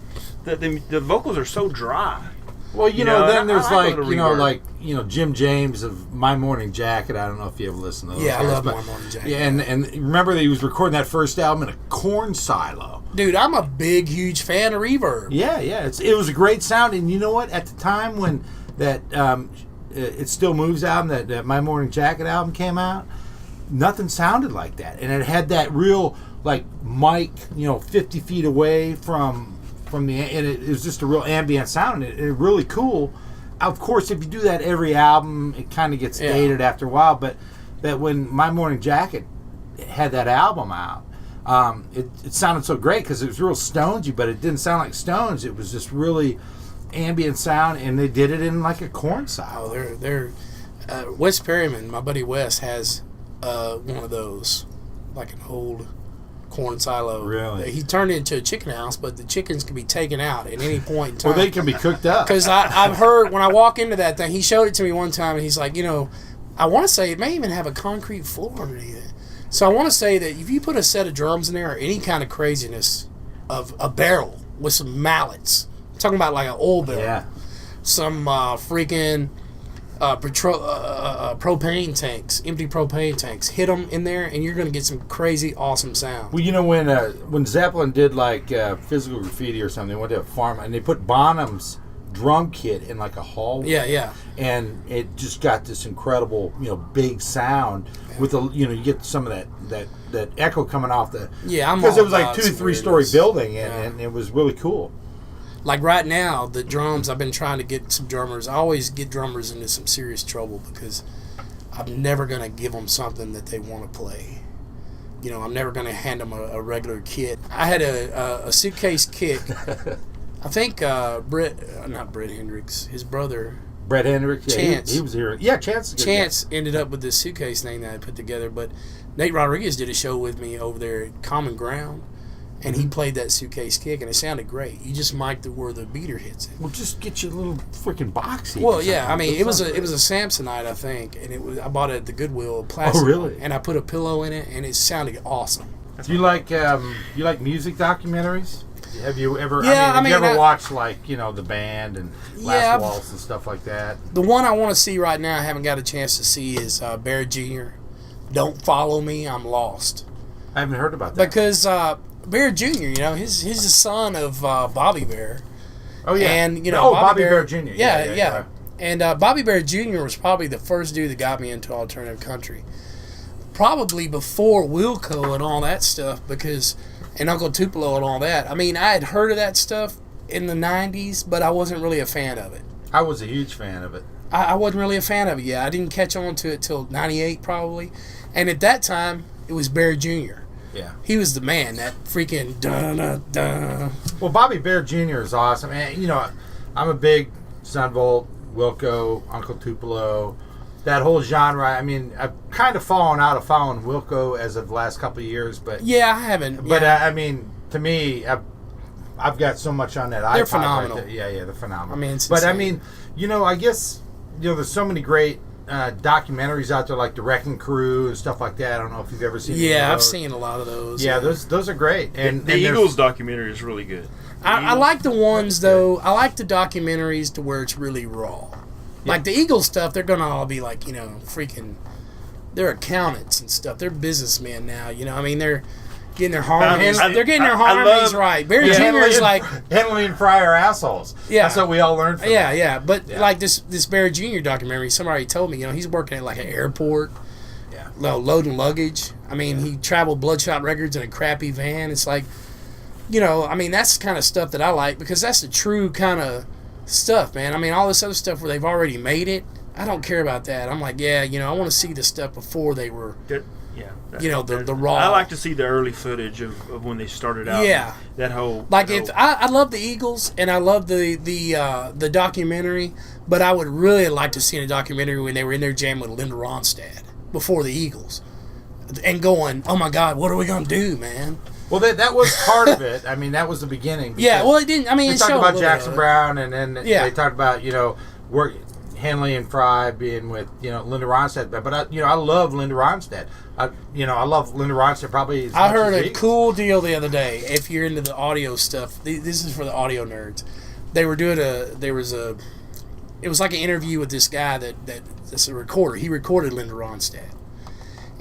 the vocals are so dry. Well, then there's reverb. Jim James of My Morning Jacket. I don't know if you ever listen to those. Yeah, I love My Morning Jacket. Yeah, and remember that he was recording that first album in a corn silo. Dude, I'm a huge fan of reverb. Yeah, it was a great sound, and you know what? At the time when that It Still Moves album, that My Morning Jacket album came out, nothing sounded like that, and it had that real mic, 50 feet away from the, and it was just a real ambient sound. It really cool. Of course, if you do that every album, it kind of gets dated after a while. But that when My Morning Jacket had that album out, it sounded so great because it was real Stonesy, but it didn't sound like Stones. It was just really ambient sound, and they did it in like a corn silo. Oh, they're Wes Perryman, my buddy Wes, has one of those, like an old corn silo. Really? He turned it into a chicken house, but the chickens can be taken out at any point in time. Well, they can be cooked up. Because I've heard, when I walk into that thing, he showed it to me one time, and he's like, I want to say it may even have a concrete floor underneath it. So I want to say that if you put a set of drums in there, or any kind of craziness of a barrel with some mallets, I'm talking about like an old barrel, some freaking propane tanks, empty propane tanks, hit them in there, and you're going to get some crazy, awesome sound. Well, when Zeppelin did Physical Graffiti or something, they went to a farm and they put Bonham's drum kit in like a hallway. Yeah. And it just got this incredible, big sound with you get some of that echo coming off the. Yeah, because it was like 2 to 3 story building, and it was really cool. Like right now, the drums, I've been trying to get some drummers. I always get drummers into some serious trouble because I'm never going to give them something that they want to play. I'm never going to hand them a regular kit. I had a suitcase kick. I think not Brett Hendricks, his brother. Brett Hendricks? Yeah, Chance. He was here. Yeah, Chance. Chance ended up with this suitcase thing that I put together, but Nate Rodriguez did a show with me over there at Common Ground. and he played that suitcase kick, and it sounded great. You just mic'd it where the beater hits it. Well, just get you a little freaking boxy. Well, yeah, I mean, it was a Samsonite, I think, and I bought it at the Goodwill plastic. Oh, really? And I put a pillow in it, and it sounded awesome. Do you like music documentaries? Have you ever? Yeah, have you ever watched the band and Last Waltz and stuff like that? The one I want to see right now, I haven't got a chance to see, is Bear Jr. Don't Follow Me, I'm Lost. I haven't heard about that. Because Bear Jr., he's the son of Bobby Bear. Oh, yeah. And, Bobby Bear Jr. Yeah. And Bobby Bear Jr. was probably the first dude that got me into alternative country. Probably before Wilco and all that stuff, and Uncle Tupelo and all that. I mean, I had heard of that stuff in the 90s, but I wasn't really a fan of it. I was a huge fan of it. I wasn't really a fan of it, I didn't catch on to it till 98 probably. And at that time, it was Bear Jr. Yeah. He was the man, that freaking da-da-da. Well, Bobby Bear Jr. is awesome. And, I'm a big Sunvolt, Wilco, Uncle Tupelo, that whole genre. I mean, I've kind of fallen out of following Wilco as of the last couple of years. But yeah, I haven't. But, I mean, to me, I've got so much on that iPod. They're phenomenal. Right there. Yeah, they're phenomenal. I mean, it's but, insane. I mean, I guess, there's so many great documentaries out there, like The Wrecking Crew and stuff like that. I don't know if you've ever seen. Yeah, I've seen a lot of those. Yeah, those are great. And the Eagles documentary is really good. I like the ones though. I like the documentaries to where it's really raw. Yeah. Like the Eagles stuff, they're gonna all be like freaking. They're accountants and stuff. They're businessmen now. I mean, they're getting their harmonies. They're getting their harmonies right. Bear Jr. is like Henley and Fry are assholes. Yeah, that's what we all learned from them. Yeah. But like this Bear Jr. documentary, somebody told me, he's working at like an airport. Yeah. Loading luggage. I mean, he traveled Bloodshot Records in a crappy van. It's like, I mean, that's the kind of stuff that I like because that's the true kind of stuff, man. I mean, all this other stuff where they've already made it, I don't care about that. I'm like, I want to see the stuff before they were. The raw. I like to see the early footage of when they started out. Yeah, that whole. Like I love the Eagles and I love the documentary, but I would really like to see a documentary when they were in there jamming with Linda Ronstadt before the Eagles, and going, oh my God, what are we gonna do, man? Well, that was part of it. I mean, that was the beginning. Yeah, well, it didn't. I mean, they talked about Jackson Brown, and then they talked about Henley and Fry being with Linda Ronstadt, but I love Linda Ronstadt. I love Linda Ronstadt probably. I heard a cool deal the other day. If you're into the audio stuff, this is for the audio nerds. They were doing it was like an interview with this guy that's a recorder. He recorded Linda Ronstadt,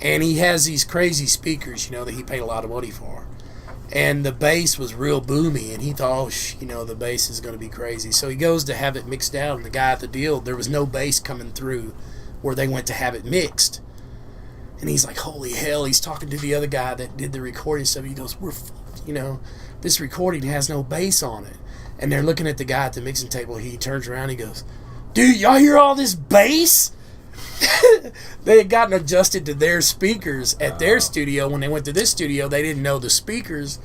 and he has these crazy speakers, that he paid a lot of money for. And the bass was real boomy, and he thought, the bass is going to be crazy. So he goes to have it mixed down, and the guy at the deal, there was no bass coming through where they went to have it mixed. And he's like, holy hell, he's talking to the other guy that did the recording stuff. He goes, we're fucked, this recording has no bass on it. And they're looking at the guy at the mixing table. He turns around, he goes, dude, y'all hear all this bass? They had gotten adjusted to their speakers at their studio. When they went to this studio, they didn't know the speakers,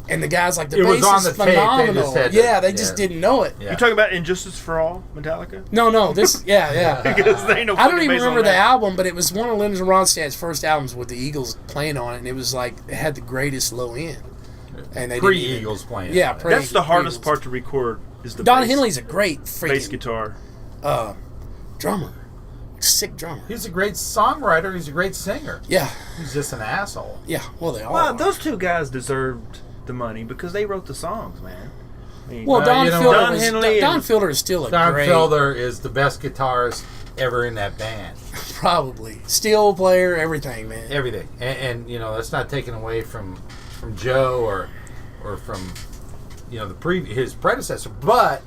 and the guys like, the bass is phenomenal. They just didn't know it. You talking about Injustice for All, Metallica? No, this because they know. I don't even remember the album, but it was one of Linda Ronstadt's first albums with the Eagles playing on it, and it was like it had the greatest low end. And they pre-Eagles playing. Yeah, that's the hardest part to record. Is the Don bass. Henley's a great freaking bass guitar drummer. Sick drummer. He's a great songwriter. He's a great singer. Yeah. He's just an asshole. Yeah, well, they all are. Those two guys deserved the money because they wrote the songs, man. Don Fielder is still a Don great... Don Fielder is the best guitarist ever in that band. Probably. Steel player, everything, man. Everything. And that's not taken away from Joe or from, his predecessor, but...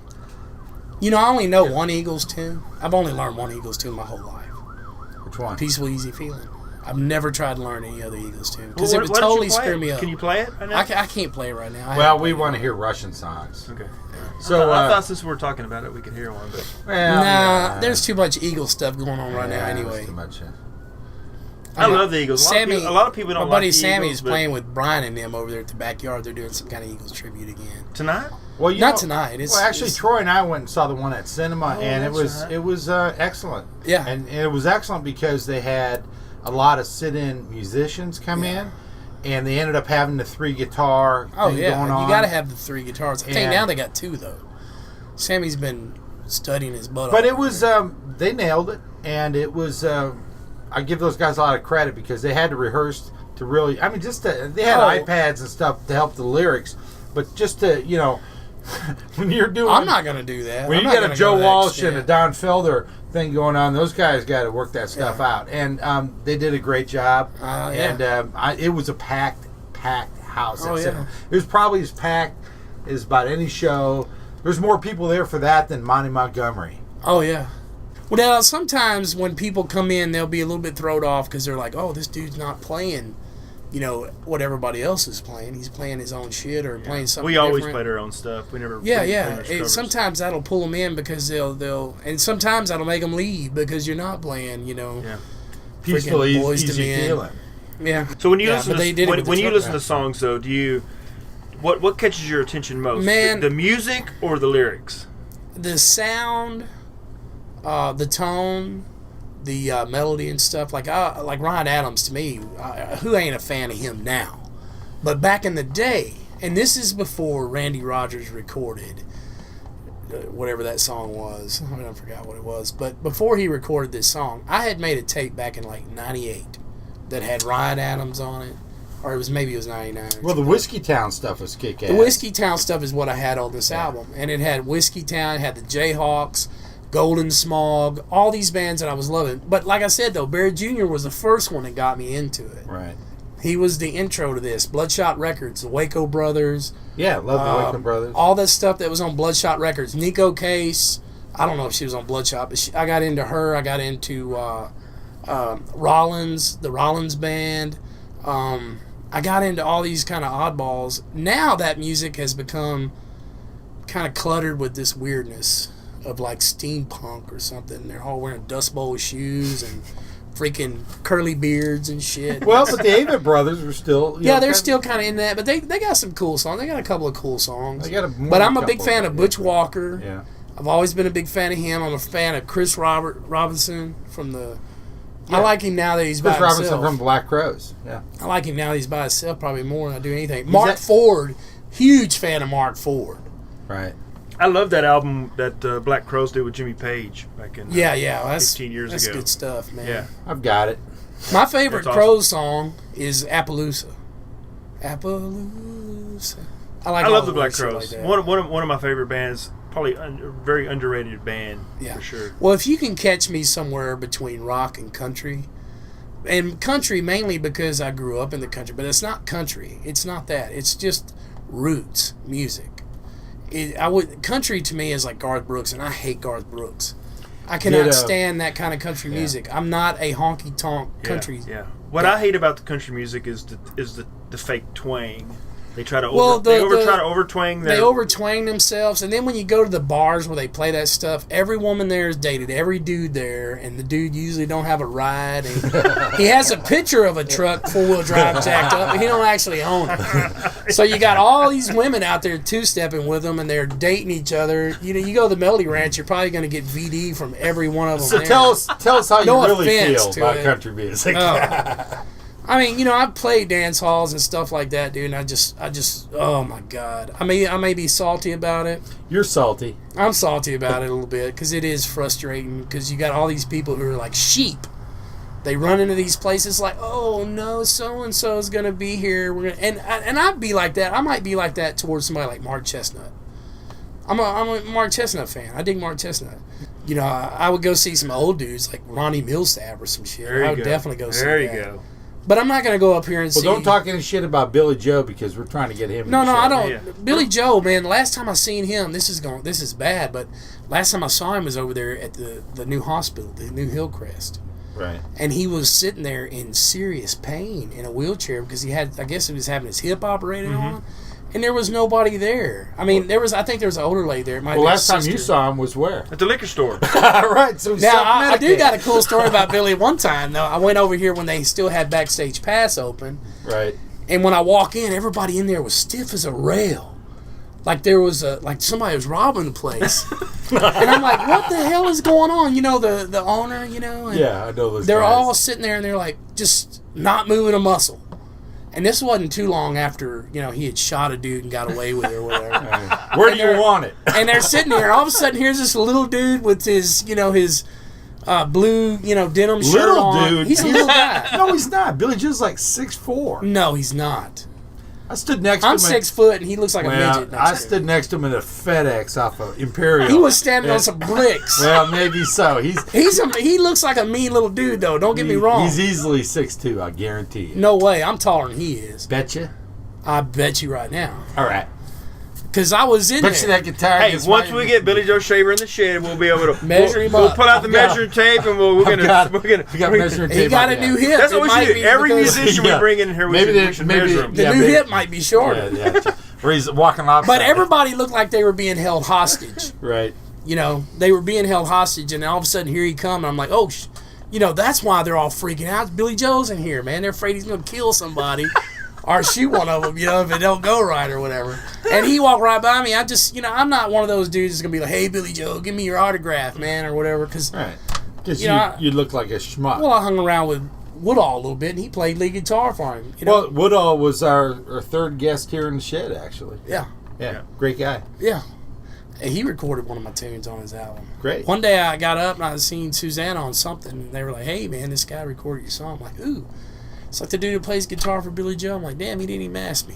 I only know one Eagles tune. I've only learned one Eagles tune my whole life. Which one? Peaceful, Easy Feeling. I've never tried to learn any other Eagles tune because it would totally screw me up. Can you play it right now? I can't play it right now. Well, we want to hear Russian songs. Okay. So I thought since we were talking about it, we could hear one. But there's too much Eagles stuff going on right now anyway. Too much. I love the Eagles. A lot of people don't like the Eagles. My buddy Sammy is playing with Brian and them over there at the backyard. They're doing some kind of Eagles tribute again. Tonight? Well, not tonight. Actually, Troy and I went and saw the one at cinema, and it was excellent. Yeah, and it was excellent because they had a lot of sit-in musicians come in, and they ended up having the 3 guitar Oh thing yeah, going on. you got to have the 3 guitars. I think And- now they got 2 though. Sammy's been studying his butt off. But it was they nailed it, and it was I give those guys a lot of credit because they had to rehearse to really. I mean, they had iPads and stuff to help the lyrics, but just to when you're doing. I'm not gonna do that. When I'm you not got a gonna Joe go to that Walsh and a extent. Don Felder thing going on, those guys got to work that stuff out, and they did a great job. Yeah. And it was a packed house. Oh, yeah. It was probably as packed as about any show. There's more people there for that than Monty Montgomery. Oh yeah. Well, now sometimes when people come in, they'll be a little bit thrown off because they're like, "Oh, this dude's not playing, what everybody else is playing. He's playing his own shit or playing something." We always different. played our own stuff. We never. Yeah, played yeah. much covers. Sometimes that'll pull them in because they'll, and sometimes that'll make them leave because you're not playing. Yeah. Peaceful, Freaking Boys easy to Men. feeling. Yeah. So when you Yeah, listen but they did it to with the when you truck listen to route. songs though, do you what catches your attention most? Man. the music or the lyrics? The sound, the tone, the melody and stuff. Like Ryan Adams to me, who ain't a fan of him now? But back in the day, and this is before Randy Rogers recorded whatever that song was. I forgot what it was. But before he recorded this song, I had made a tape back in like '98 that had Ryan Adams on it, or maybe it was '99. Well, the Whiskey Town stuff was kick-ass. The Whiskey Town stuff is what I had on this album. And it had Whiskey Town, it had the Jayhawks, Golden Smog, all these bands that I was loving. But like I said, though, Barry Jr. was the first one that got me into it. Right. He was the intro to this. Bloodshot Records, the Waco Brothers. Yeah, love the Waco Brothers. All that stuff that was on Bloodshot Records. Nico Case. I don't know if she was on Bloodshot, but I got into her. I got into Rollins, the Rollins Band. I got into all these kind of oddballs. Now that music has become kind of cluttered with this weirdness of like steampunk or something. They're all wearing Dust Bowl shoes and freaking curly beards and shit. Well, but the Avett Brothers were still... They're still kind of in that, but they got some cool songs. They got a couple of cool songs. They got But I'm a big fan of Butch Walker. Yeah. I've always been a big fan of him. I'm a fan of Chris Robinson from the... Yeah. I like him now that he's by Chris Robinson himself. from Black Crowes. Yeah. I like him now that he's by himself probably more than I do anything. Mark Ford, huge fan of Mark Ford. Right. I love that album that Black Crowes did with Jimmy Page back in That's 15 years that's ago. good stuff, man. Yeah. I've got it. My favorite That's awesome. Crows song is Appaloosa. Appaloosa. I love the Black shit Crowes. like that. One of my favorite bands. Probably a very underrated band Yeah. for sure. Well, if you can catch me somewhere between rock and country, and country mainly because I grew up in the country, but it's not country. It's not that. It's just roots music. Country to me is like Garth Brooks, and I hate Garth Brooks. I cannot stand that kind of country music. I'm not a honky tonk country. Yeah. What I hate about the country music is the fake twang. They try to try to over twang. They over twang themselves, and then when you go to the bars where they play that stuff, every woman there has dated every dude there, and the dude usually don't have a ride. And he has a picture of a truck 4-wheel drive jacked up, but he don't actually own it. So you got all these women out there two-stepping with them, and they're dating each other. You go to the Melody Ranch, you're probably going to get VD from every one of them. So there. tell us how No you really offense feel to about it. country music. I mean, I've played dance halls and stuff like that, dude. And I just, oh my God. I may be salty about it. You're salty. I'm salty about it a little bit because it is frustrating because you got all these people who are like sheep. They run into these places like, oh no, so and so is gonna be here. And I'd be like that. I might be like that towards somebody like Mark Chestnut. I'm a Mark Chestnut fan. I dig Mark Chestnut. I would go see some old dudes like Ronnie Millsap or some shit. I would definitely go see that. There you go. But I'm not going to go up here and see... Well, don't talk any shit about Billy Joe because we're trying to get him. No, in the I show. don't. Yeah. Billy Joe, man, last time I seen him, this is bad, but last time I saw him was over there at the new hospital, the new Hillcrest. Right. And he was sitting there in serious pain in a wheelchair because he was having his hip operated on. And there was nobody there. I mean, I think there was an older lady there. It might be Last his time you sister. saw him was where? At the liquor store. Right. So Now, I do got a cool story about Billy one time, though. I went over here when they still had Backstage Pass open. Right. And when I walk in, everybody in there was stiff as a rail. Like there was like somebody was robbing the place. And I'm like, what the hell is going on? The owner, and Yeah, I know those they're guys. all sitting there and they're like just not moving a muscle. And this wasn't too long after, he had shot a dude and got away with it or whatever. Where do you want it? And they're sitting there. All of a sudden, here's this little dude with his, his blue, denim shirt Little on. dude? He's a little guy. No, he's not. Billy Joe's like 6'4". No, he's not. I stood next to him. I'm 6 foot, and he looks like a midget. I stood next to him at a FedEx off of Imperial. He was standing on some bricks. Well, maybe so. He looks like a mean little dude, though. Don't get me wrong. He's easily 6'2", I guarantee you. No way. I'm taller than he is. Betcha? I bet you right now. All right. Because I was in Bet you there. that guitar. Hey, once we get Billy Joe Shaver in the shed, we'll be able to measure him We'll up. pull out the measuring tape and we're gonna. We got measuring tape. He got a on new that. hip. That's what It we might should do. be Every because musician we bring in here, we should measure him. The new hip might be shorter. Yeah. Where he's walking off. But everybody looked like they were being held hostage. Right. They were being held hostage, and all of a sudden here he come, and I'm like, oh, that's why they're all freaking out. Billy Joe's in here, man. They're afraid he's going to kill somebody or shoot one of them, if it don't go right or whatever. And he walked right by me. I just, I'm not one of those dudes that's going to be like, hey, Billy Joe, give me your autograph, man, or whatever. Cause, right. Because you look like a schmuck. Well, I hung around with Woodall a little bit, and he played lead guitar for him. Well, Woodall was our third guest here in the shed, actually. Yeah. Yeah. Great guy. Yeah. And he recorded one of my tunes on his album. Great. One day I got up and I seen Susanna on something, and they were like, hey, man, this guy recorded your song. I'm like, ooh. It's like the dude who plays guitar for Billy Joe. I'm like, damn, he didn't even ask me.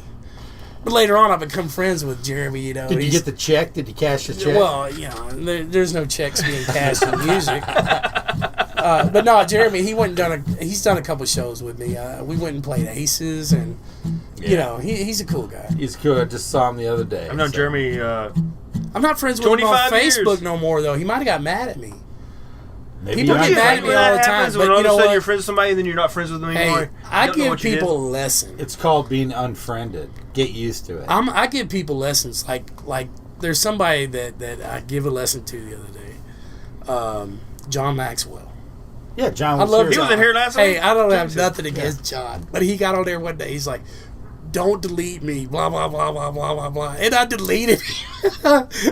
But later on, I become friends with Jeremy, Did you get the check? Did you cash the check? Well, there's no checks being cashed in music. But no, Jeremy, he's done a couple shows with me. We went and played Aces, and, he's a cool guy. He's cool. I just saw him the other day. I've known Jeremy. I'm not friends with him on 25 years. Facebook no more, though. He might have got mad at me. Maybe People not. get mad at me all the time, When but all you of a know sudden what? you're friends with somebody and then you're not friends with them anymore. Hey, I You don't know give what you did. people lessons. It's called being unfriended. Get used to it. I give people lessons. Like there's somebody that I give a lesson to the other day. John Maxwell. Yeah, John I was love here. He was in here last Hey, week. I don't have nothing against John, but he got on there one day. He's like, don't delete me, blah, blah, blah, blah, blah, blah, blah. And I deleted him.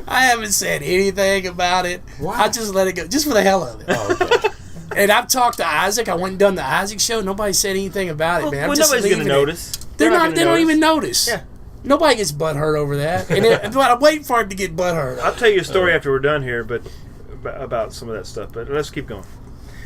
I haven't said anything about it. Why? I just let it go, just for the hell of it. Oh, okay. And I've talked to Isaac. I went and done the Isaac show. Nobody said anything about it, man. I'm just nobody's leaving going to it. notice. They gonna don't even notice. Yeah. Nobody gets butthurt over that. But I'm waiting for him to get butthurt. I'll tell you a story after we're done here, but about some of that stuff. But let's keep going.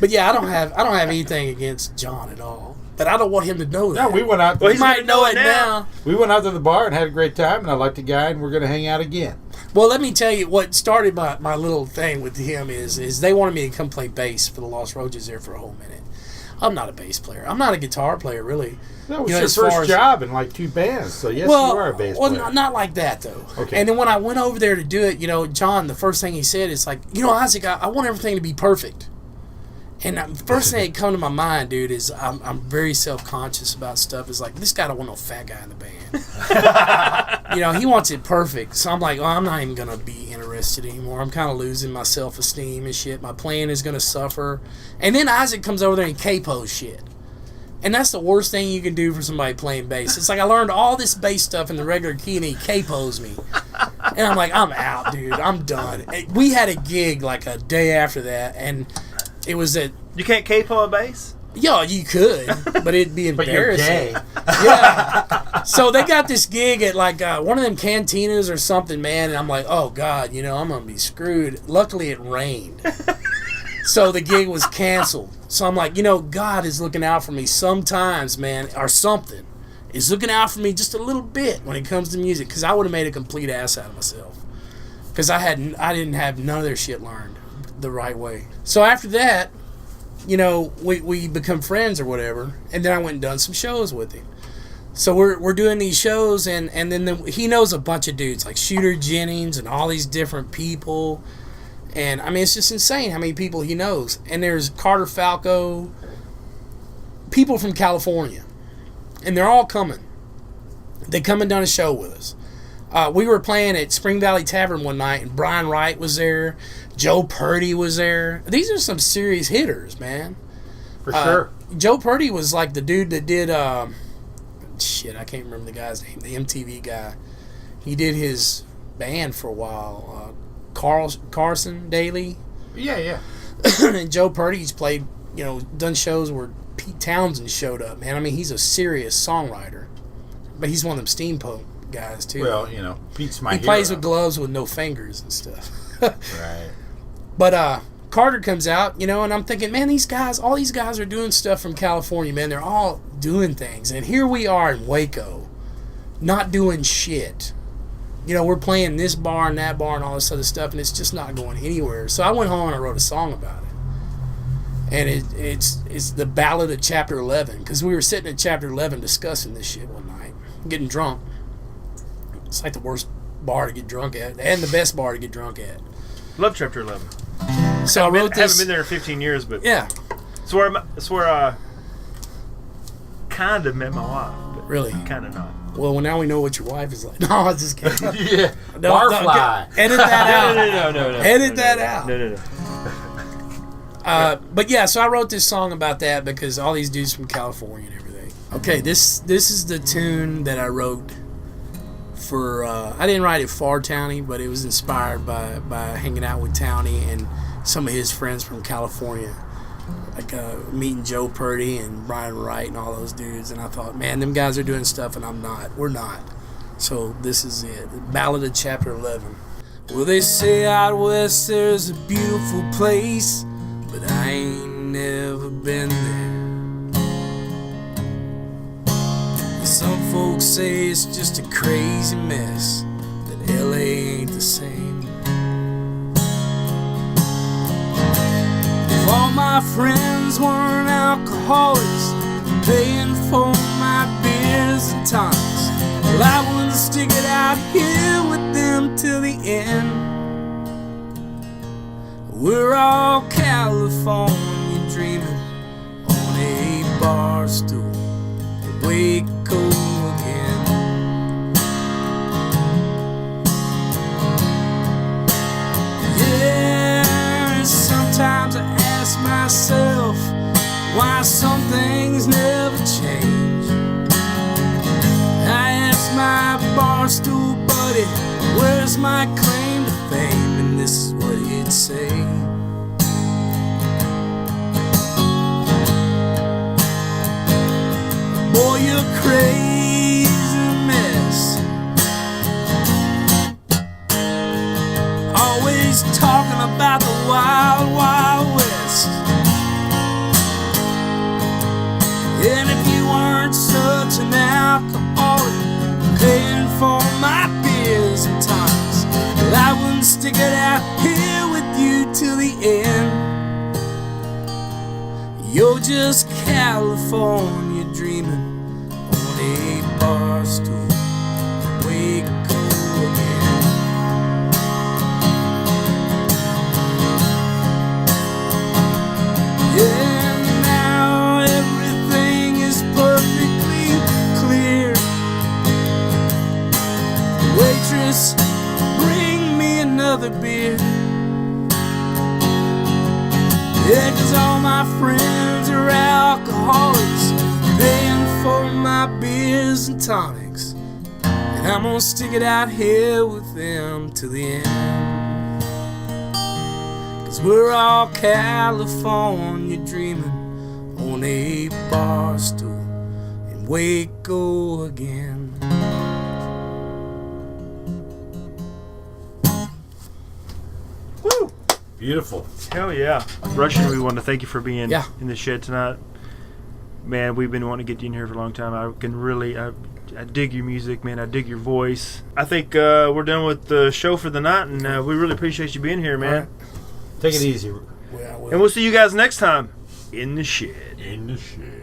But yeah, I don't have anything against John at all. But I don't want him to know that. No, we went out. Well, He he's might gonna know know it it now. We went out to the bar and had a great time, and I liked the guy, and we're going to hang out again. Well, let me tell you what started my little thing with him is they wanted me to come play bass for the Lost Roaches there for a whole minute. I'm not a bass player. I'm not a guitar player, really. That was You know, your as far first as- job in like 2 bands, so yes, you are a bass player. Well, not like that, though. Okay. And then when I went over there to do it, John, the first thing he said is like, Isaac, I want everything to be perfect. And the first thing that come to my mind, dude, is I'm very self-conscious about stuff. It's like, this guy don't want no fat guy in the band. He wants it perfect. So I'm like, I'm not even going to be interested anymore. I'm kind of losing my self-esteem and shit. My playing is going to suffer. And then Isaac comes over there and capos shit. And that's the worst thing you can do for somebody playing bass. It's like I learned all this bass stuff in the regular key, and he capos me. And I'm like, I'm out, dude. I'm done. We had a gig like a day after that, and it was at... You can't capo a bass? Yeah, you could, but it'd be But you're embarrassing. gay. Yeah. So they got this gig at like one of them cantinas or something, man, and I'm like, oh, God, I'm going to be screwed. Luckily, it rained. So the gig was canceled. So I'm like, God is looking out for me sometimes, man, or something. Is looking out for me just a little bit when it comes to music, because I would have made a complete ass out of myself. Because I didn't have none of their shit learned the right way. So after that, we become friends or whatever, and then I went and done some shows with him. So we're doing these shows, and then he knows a bunch of dudes like Shooter Jennings and all these different people. And, I mean, it's just insane how many people he knows. And there's Carter Falco, people from California. And they're all coming. They come and done a show with us. We were playing at Spring Valley Tavern one night, and Brian Wright was there. Joe Purdy was there. These are some serious hitters, man. For sure. Joe Purdy was like the dude that did... I can't remember the guy's name. The MTV guy. He did his band for a while. Carson Daly. Yeah. And Joe Purdy's played, done shows where Pete Townsend showed up, man. I mean, he's a serious songwriter, but he's one of them steampunk guys too. Well, Pete's my he hero. plays with gloves with no fingers and stuff. Right. But Carter comes out, and I'm thinking, man, all these guys are doing stuff from California, man. They're all doing things, and here we are in Waco, not doing shit. We're playing this bar and that bar and all this other stuff, and it's just not going anywhere. So I went home and I wrote a song about it. And it's the Ballad of Chapter 11, because we were sitting at Chapter 11 discussing this shit one night, getting drunk. It's like the worst bar to get drunk at, and the best bar to get drunk at. Love Chapter 11. So I wrote this. Haven't been there in 15 years, but yeah, it's where I kind of met my wife. But really, kind of not. Well, now we know what your wife is like. No, I was just kidding. Yeah, barfly. Edit that out. No. Edit that out. No. But yeah, so I wrote this song about that because all these dudes from California and everything. Okay, this is the tune that I wrote for. I didn't write it for Townie, but it was inspired by hanging out with Townie and some of his friends from California, like meeting Joe Purdy and Brian Wright and all those dudes. And I thought, man, them guys are doing stuff and I'm not. We're not. So this is it. The Ballad of Chapter 11. Well, they say out west there's a beautiful place, but I ain't never been there. Some folks say it's just a crazy mess, that LA ain't the same. If all my friends weren't alcoholics, paying for my beers and tonics, well, I wouldn't stick it out here with them till the end. We're all California dreaming on a bar stool in Waco again. Yeah, and sometimes I ask myself why some things never change. I ask my bar stool buddy, where's my claim to fame? And this is what he'd say. Boy, you're a crazy mess, always talking about the wild, wild west. And if you weren't such an alcoholic, paying for my beers and tonics, well, I wouldn't stick it out here with you till the end. You're just California dreaming on a bar stool, Waco again. Yeah, now everything is perfectly clear. Waitress, bring me another beer. Yeah, 'cause all my friends are alcoholics, paying for my beers and tonics, and I'm gonna stick it out here with them till the end. 'Cause we're all California dreaming on a bar stool in Waco again. Woo! Beautiful. Hell yeah. Rushin, we want to thank you for being Yeah. in the shed tonight. Man, we've been wanting to get you in here for a long time. I dig your music, man. I dig your voice. I think we're done with the show for the night, and we really appreciate you being here, man. All right. Take it easy. Yeah, I will. And we'll see you guys next time in the shed. In the shed.